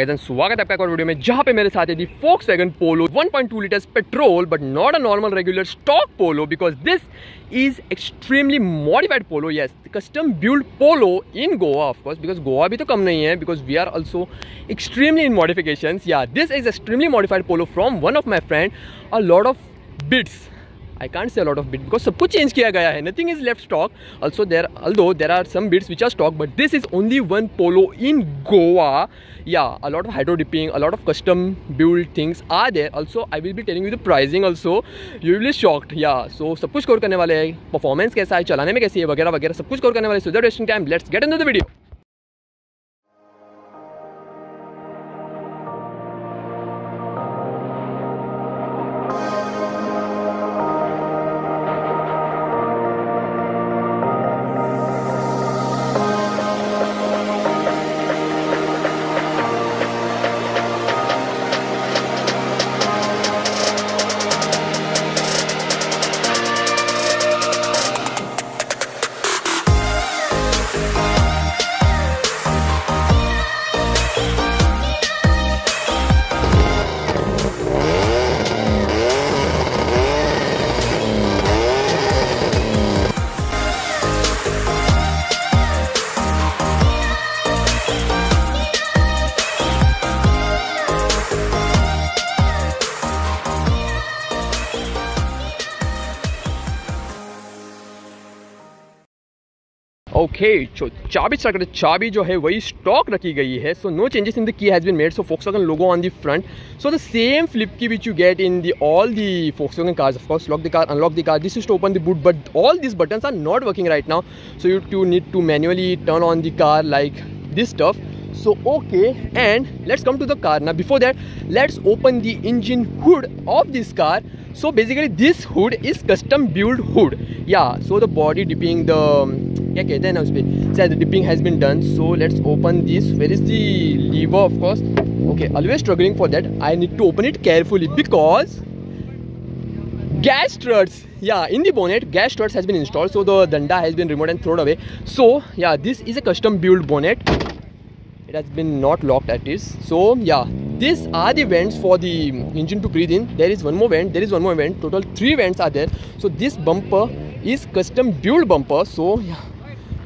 And स्वागत है आपका एक और वीडियो में जहां पे मेरे साथ है दी Volkswagen Polo 1.2 liters petrol but not a normal regular stock Polo because this is extremely modified Polo. Yes, custom built Polo in Goa of course because Goa भी तो कम नहीं है because we are also extremely in modifications. Yeah, this is extremely modified Polo from one of my friend. A lot of bits. I can't say a lot of bits because सब कुछ change किया गया है. Nothing is left stock. Also although there are some bits which are stock, but this is only one Polo in Goa. Yeah, a lot of hydro dipping, a lot of custom built things are there. Also I will be telling you the pricing also. You will be shocked. Yeah, so सब कुछ cover करने वाले हैं. Performance कैसा है, चलाने में कैसी है वगैरह वगैरह सब कुछ कवर करने वाले. So without wasting time, let's get into the video. Okay, चाबी स्टार्ट करते. चाबी जो है वही स्टॉक रखी गई है. So no changes in the key has been made. सो Volkswagen logo on the front. So the same flip key which you get in all the Volkswagen cars. Of course, lock the car, unlock the car. This is to open the boot, but all these buttons are not working right now. So you need to manually turn on the car like this stuff. So okay, and let's come to the car. Now before that, let's open the engine hood of this car. So basically this hood is custom built hood. Yeah, so the body dipping, the क्या कहते हैं ना उस पर, the dipping has been done. So let's open this. Where is the lever? Of course. Okay, always struggling for that. I need to open it carefully because gas struts. Yeah, in the bonnet gas struts has been installed. So the danda has been removed and thrown away. So yeah, this is a custom built bonnet. It has been not locked at this. So yeah, these are the vents for the engine to breathe in. There is one more vent. There is one more vent. Total 3 vents are there. So this bumper is custom built bumper. So yeah,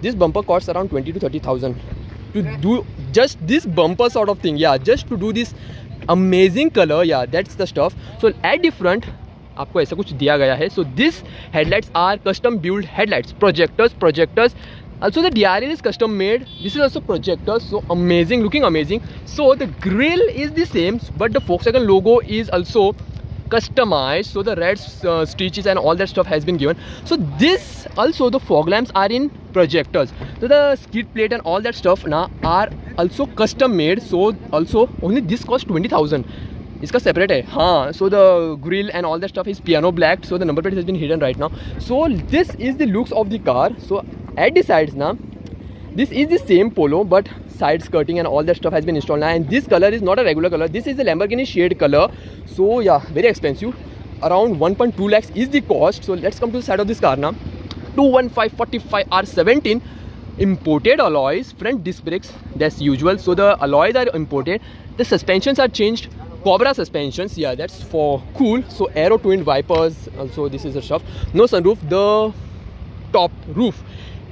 this bumper costs around 20 to 30,000 to do just this bumper sort of thing. Yeah, just to do this amazing color. Yeah, that's the stuff. So at the front आपको ऐसा कुछ दिया गया है. So this headlights are custom built headlights. Projectors. Also the DRL is custom made. This is also projector. So amazing, looking amazing. So the grille is the same, but the Volkswagen logo is also customized. So the red stitches and all that stuff has been given. So this also the fog lamps are in projectors. So the skid plate and all that stuff now are also custom made. So also only this cost 20,000. इसका separate है. हाँ, so the grill and all that stuff is piano black. So the number plate has been hidden right now. So this is the looks of the car. So at the sides now, this is the same Polo but side skirting and all that stuff has been installed now. And this color is not a regular color. This is the Lamborghini shade color. So yeah, very expensive. Around 1.2 lakhs is the cost. So let's come to the side of this car now. 215/45 R17 imported alloys, front disc brakes, that's usual. So the alloys are imported. The suspensions are changed. Cobra suspensions, yeah, that's for cool. So aero twin wipers, also this is the stuff. No sunroof. The top roof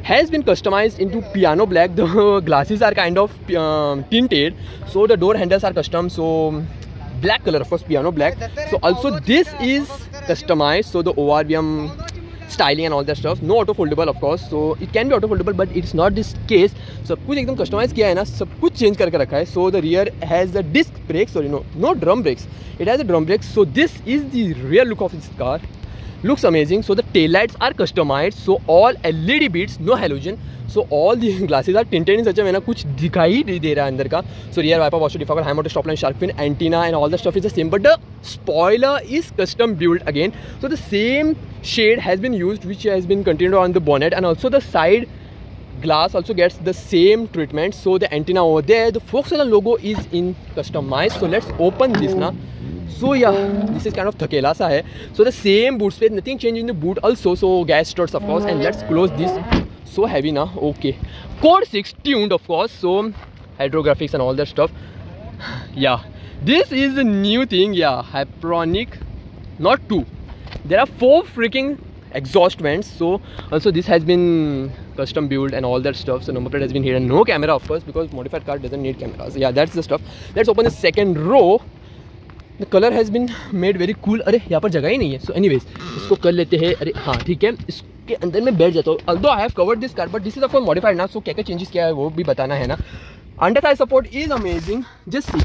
has been customized into piano black. The glasses are kind of tinted. So the door handles are custom. So black color, of course, piano black. So also this is customized. So the ORVM styling and all that stuff. No auto foldable of course. So it can be auto foldable but it's not this case. सब कुछ एकदम customise किया है ना, सब कुछ change करके रखा है. So the rear has the disc brakes. Sorry, no drum brakes. It has a drum brakes. So this is the rear look of this car. Looks amazing. So the tail lights are customized. So all LED beats, no halogen. So all the glasses are tinted in such a way ना कुछ दिखाई नहीं दे रहा है अंदर का. So rear wiper, washer, defogger, high motor, stop line, shark fin, antenna and all the stuff is the same. But the spoiler is custom built again. So the same shade has been used which has been continued on the bonnet, and also the side glass also gets the same treatment. So the antenna over there, the Volkswagen logo is in customized. So let's open this now. So yeah, this is kind of thakela sa hai. So the same boot space, nothing changed in the boot also. So gas struts of course, and let's close this. So heavy now. Okay, Code 6 tuned of course. So hydrographics and all that stuff. Yeah, this is a new thing. Yeah, Hyperonic, not 2. There are 4 freaking exhaust vents. So also this has been custom built and all that stuff. So number plate has been here and no camera, of course, because modified car doesn't need cameras. Yeah, that's the stuff. Let's open the second row. The color has been made very cool. अरे यहाँ पर जगह ही नहीं है. So anyways, इसको कर लेते हैं. अरे हाँ ठीक है, इसके अंदर मैं बैठ जाता हूँ. Although I have covered this car, but this is of course modified ना. So क्या क्या changes किया है वो भी बताना है ना. Under thigh support is amazing. Just see,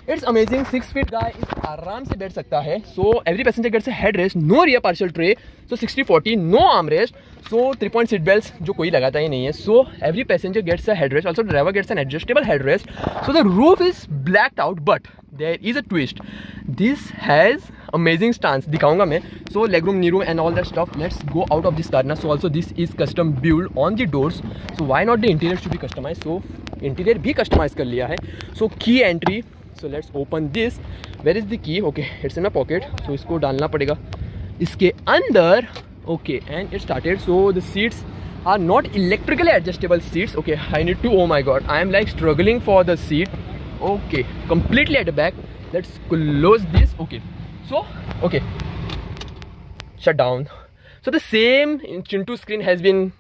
it's amazing. 6 feet guy is आराम से बैठ सकता है. So every passenger gets a headrest, no rear partial tray. So 60/40, no armrest. So 3-point seat belts जो कोई लगाता ही नहीं है. So every passenger gets a headrest. Also the driver gets an adjustable headrest. So the roof is blacked out, but there is a twist. This has amazing stance. दिखाऊंगा मैं. So legroom, knee room and all that stuff. Let's go out of this car now. So also this is custom built on the doors. So why not the interior should be customized? So interior भी customize कर लिया है. So key entry. So let's open this. Where is the key? Okay, it's in my pocket. So इसको डालना पड़ेगा इसके अंदर. Okay, and it started. So the seats are not electrically adjustable seats. Okay, I need to, oh my god, I am like struggling for the seat. Okay, completely at the back. Let's close this. Okay, so okay, shut down. So the same Chintu screen has been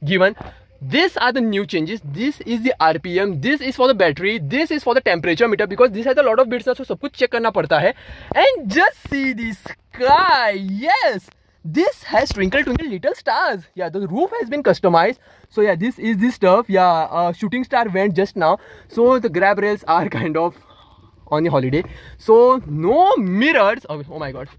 given. These are the new changes. This is the RPM. This is for the battery. This is for the temperature meter, because this has a lot of bits, so सब कुछ check करना पड़ता है. And just see the sky. Yes, this has twinkle little stars. Yeah, the roof has been customized. So yeah, this is the stuff. Yeah, shooting star went just now. So the grab rails are kind of on the holiday. So no mirrors. Oh my god,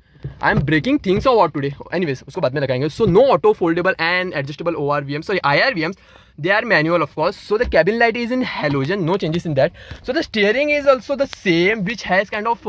I'm breaking things or what today. Anyways, उसको बाद में लगाएंगे. So no auto foldable and adjustable ORVM. Sorry, IRVMs. They are manual, of course. So the cabin light is in halogen. No changes in that. So the steering is also the same, which has kind of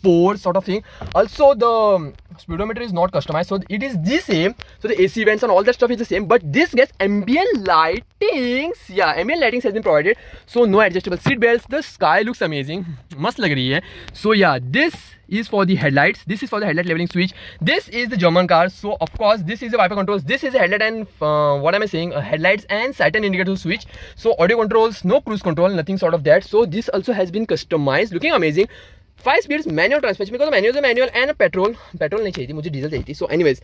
port sort of thing. Also the speedometer is not customized, so it is the same. So the AC vents and all that stuff is the same, but this gets ambient lightings. Yeah, ambient lightings has been provided. So no adjustable seat belts. The sky looks amazing. मस्त लग रही है. So yeah, this is for the headlights. This is for the headlight leveling switch. This is the German car. So of course this is the wiper controls. This is a headlight and what am I saying? Headlights and sight and indicator switch. So audio controls, no cruise control, nothing sort of that. So this also has been customized, looking amazing. 5 speeds manual transmission, because the manual is a manual and a petrol नहीं चाहिए थी मुझे, diesel चाहिए थी. So anyways,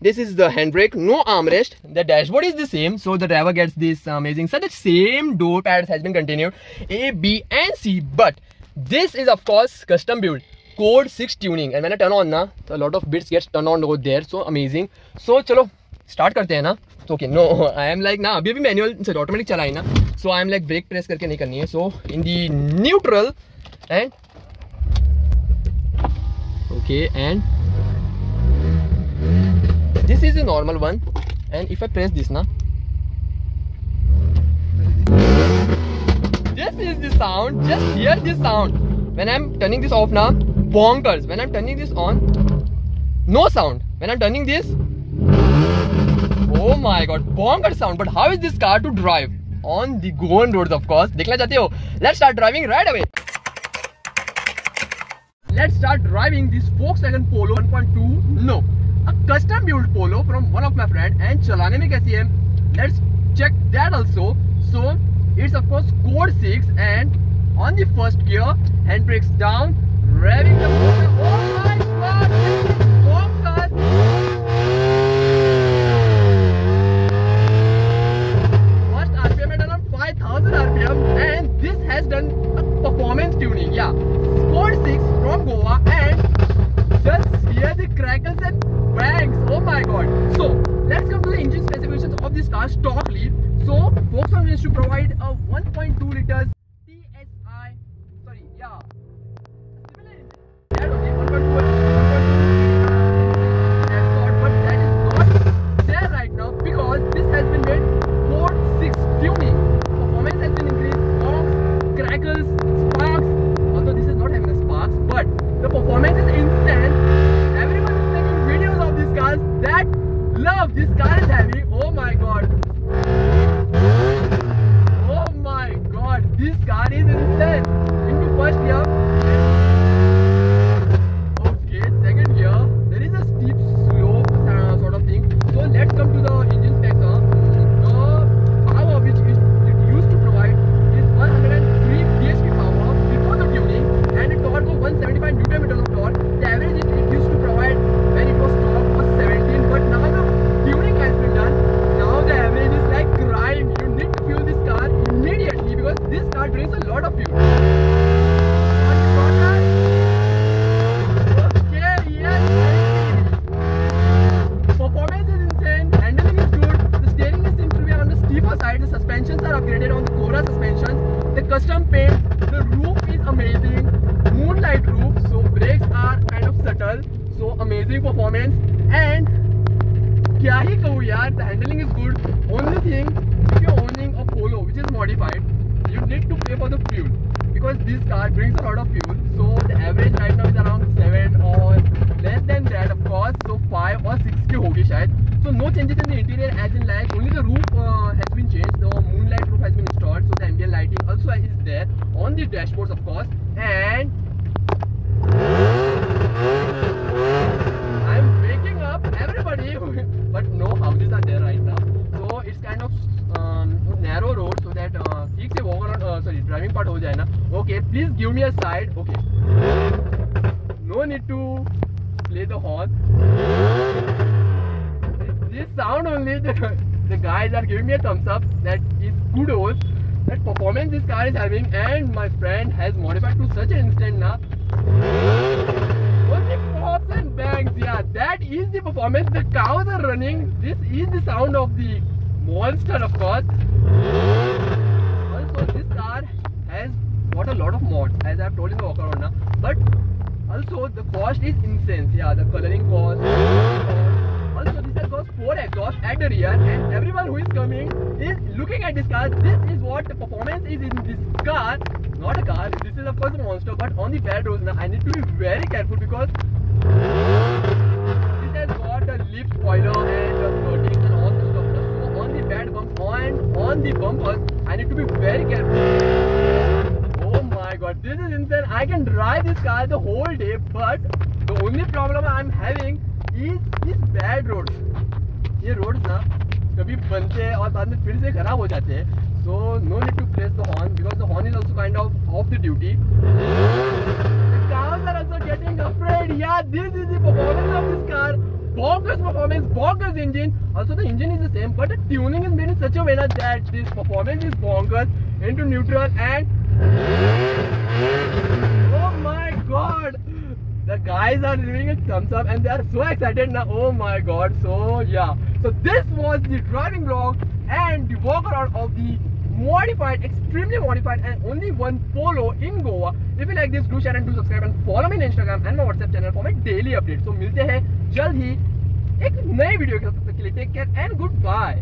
this is the handbrake, no armrest. The dashboard is the same, so the driver gets this amazing. So the same door pads has been continued, A, B and C, but this is of course custom built. Code 6 tuning, and when I turn on na, so a lot of bits gets turned on over there. So amazing. So चलो start करते हैं ना. So okay, no, I am like ना अभी manual से automatic चला है ना. So I am like brake press करके नहीं करनी है. So in the neutral and okay, and this is the normal one, and if I press this na, this is the sound. Just hear this sound. When I'm turning this off now, bonkers. When I'm turning this on, no sound. When I'm turning this, oh my god, bonkers sound. But how is this car to drive on the Goan roads? Of course, देखना चाहते हो? Let's start driving right away. Let's start driving this Volkswagen Polo 1.2. No, a custom built Polo from one of my friend, and चलाने में कैसी है? Let's check that also. So it's of course code 6, and on the first gear, handbrakes down, revving the motor. Oh my god, this is bonkers. First RPM had done on 5000 RPM, and this has done a performance tuning. Yeah, code 6 from Goa, and just hear the crackles and bangs. Oh my god. So let's come to the engine specifications of this car stockly. So Volkswagen is to provide a 1.2 liters TSI. Sorry, yeah, similar engine. That only 1.2. But that is not there right now, because this has been made code 6 tuning. Performance has been increased. Honks, crackles, sparks. Although this is not having a sparks, but the performance is insane. Everyone is making videos of these cars. That love this car is having. Oh my god. Oh my god. This amazing performance and क्या ही कहूँ यार, the handling is good. Only thing, if you're owning a Polo which is modified, you need to pay for the fuel because this car brings a lot of fuel. So the average right now is around 7 or less than that of course. So 5 or 6 की होगी शायद. So no changes in the interior as in like only the roof has been changed. The moonlight roof has been installed. So the ambient lighting also is there on the dashboards of course. And I'm waking up everybody, but no houses are there right now. So it's kind of narrow road so that ठीक से walk around, sorry, driving part हो जाए ना. Okay, please give me a side. Okay, no need to play the horn. This sound only, the guys are giving me a thumbs up. That is kudos. That performance this car is having, and my friend has modified to such an extent now. Only pops and bangs, yeah, that is the performance. The cows are running. This is the sound of the monster, of course. Also, this car has got a lot of mods, as I have told in the walk around now. But also, the cost is insane. Yeah, the coloring cost. Also, this has got 4 exhausts at the rear, and everyone who is coming is looking at this car. This is what the performance is in this car. Not a car, this is of course a monster, but on the bad roads now I need to be very careful because this has got the lip spoiler and the skirtings and all the stuff. So on the bad bumps and on the bumpers I need to be very careful. Oh my god, this is insane. I can drive this car the whole day, but the only problem I'm having is these bad roads. ये roads ना कभी बनते हैं और बाद में फिर से खराब हो जाते हैं. So no need to press the horn because the horn is also kind of off the duty. The cows are also getting afraid. Yeah, this is the performance of this car. Bonkers performance, bonkers engine. Also the engine is the same, but the tuning is made in such a way that this performance is bonkers into neutral and oh my god. The guys are giving a thumbs up and they are so excited now. Oh my god. So yeah. So this was the driving vlog and the walk around of the modified, extremely modified and only one Polo in Goa. If you like this, do share and do subscribe and follow me on Instagram and my WhatsApp channel for my daily updates. So मिलते हैं जल्द ही एक नए video के साथ. तब तक के लिए take care and good bye.